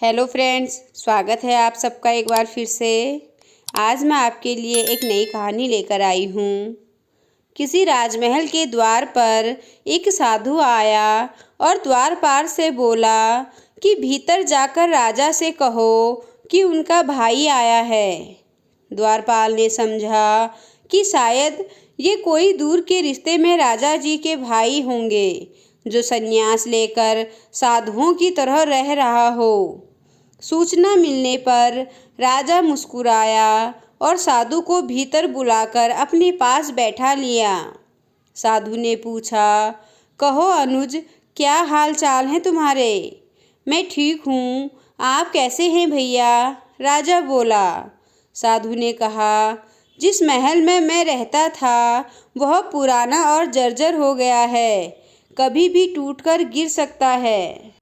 Hello friends, स्वागत है आप सबका एक बार फिर से। आज मैं आपके लिए एक नई कहानी लेकर आई हूँ। किसी राजमहल के द्वार पर एक साधु आया और द्वारपाल से बोला कि भीतर जाकर राजा से कहो कि उनका भाई आया है। द्वारपाल ने समझा कि शायद ये कोई दूर के रिश्ते में राजा जी के भाई होंगे, जो संन्यास लेकर साधुओं की तरह रह रहा हो। सूचना मिलने पर राजा मुस्कुराया और साधु को भीतर बुलाकर अपने पास बैठा लिया। साधु ने पूछा, कहो अनुज, क्या हाल चाल है तुम्हारे? मैं ठीक हूँ, आप कैसे हैं भैया? राजा बोला। साधु ने कहा, जिस महल में मैं रहता था वह पुराना और जर्जर हो गया है, कभी भी टूटकर गिर सकता है।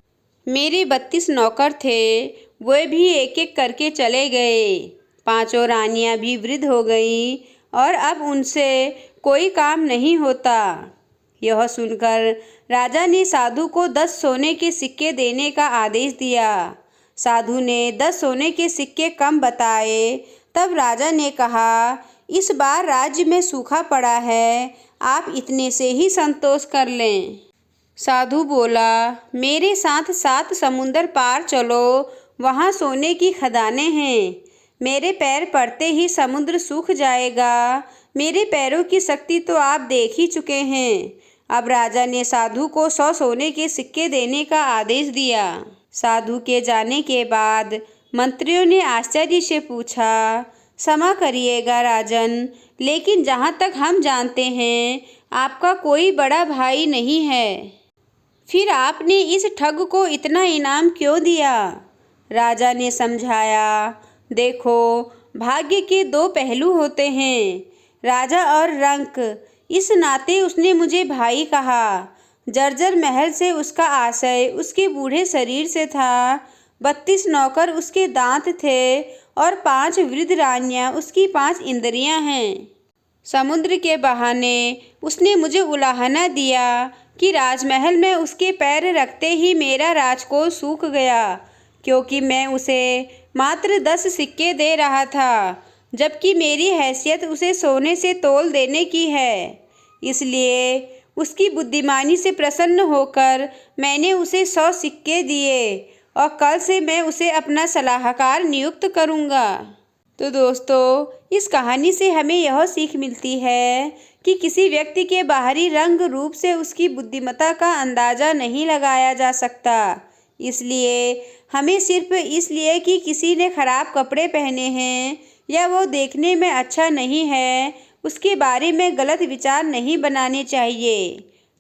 मेरे 32 नौकर थे, वे भी एक एक करके चले गए। 5 रानियां भी वृद्ध हो गईं और अब उनसे कोई काम नहीं होता। यह सुनकर राजा ने साधु को 10 सोने के सिक्के देने का आदेश दिया। साधु ने 10 सोने के सिक्के कम बताए। तब राजा ने कहा, इस बार राज्य में सूखा पड़ा है, आप इतने से ही संतोष कर लें। साधु बोला, मेरे साथ 7 समुंदर पार चलो, वहाँ सोने की खदानें हैं। मेरे पैर पड़ते ही समुद्र सूख जाएगा। मेरे पैरों की शक्ति तो आप देख ही चुके हैं। अब राजा ने साधु को 100 सोने के सिक्के देने का आदेश दिया। साधु के जाने के बाद मंत्रियों ने आश्चर्य से पूछा, क्षमा करिएगा राजन, लेकिन जहाँ तक हम जानते हैं आपका कोई बड़ा भाई नहीं है। फिर आपने इस ठग को इतना इनाम क्यों दिया? राजा ने समझाया, देखो, भाग्य के 2 पहलू होते हैं, राजा और रंक। इस नाते उसने मुझे भाई कहा। जर्जर महल से उसका आशय उसके बूढ़े शरीर से था। 32 नौकर उसके दांत थे और 5 वृद्ध रानियां उसकी 5 इंद्रियां हैं। समुद्र के बहाने उसने मुझे उलाहना दिया कि राजमहल में उसके पैर रखते ही मेरा राजकोष सूख गया, क्योंकि मैं उसे मात्र 10 सिक्के दे रहा था, जबकि मेरी हैसियत उसे सोने से तोल देने की है। इसलिए उसकी बुद्धिमानी से प्रसन्न होकर मैंने उसे 100 सिक्के दिए और कल से मैं उसे अपना सलाहकार नियुक्त करूँगा। तो दोस्तों, इस कहानी से हमें यह सीख मिलती है कि किसी व्यक्ति के बाहरी रंग रूप से उसकी बुद्धिमत्ता का अंदाज़ा नहीं लगाया जा सकता। इसलिए हमें सिर्फ इसलिए कि किसी ने खराब कपड़े पहने हैं या वो देखने में अच्छा नहीं है, उसके बारे में गलत विचार नहीं बनाने चाहिए।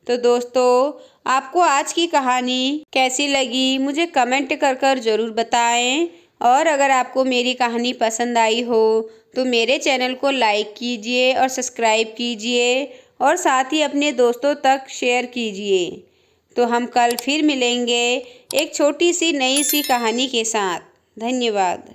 तो दोस्तों, आपको आज की कहानी कैसी लगी मुझे कमेंट कर ज़रूर बताएं। और अगर आपको मेरी कहानी पसंद आई हो तो मेरे चैनल को लाइक कीजिए और सब्सक्राइब कीजिए और साथ ही अपने दोस्तों तक शेयर कीजिए। तो हम कल फिर मिलेंगे एक छोटी सी नई सी कहानी के साथ। धन्यवाद।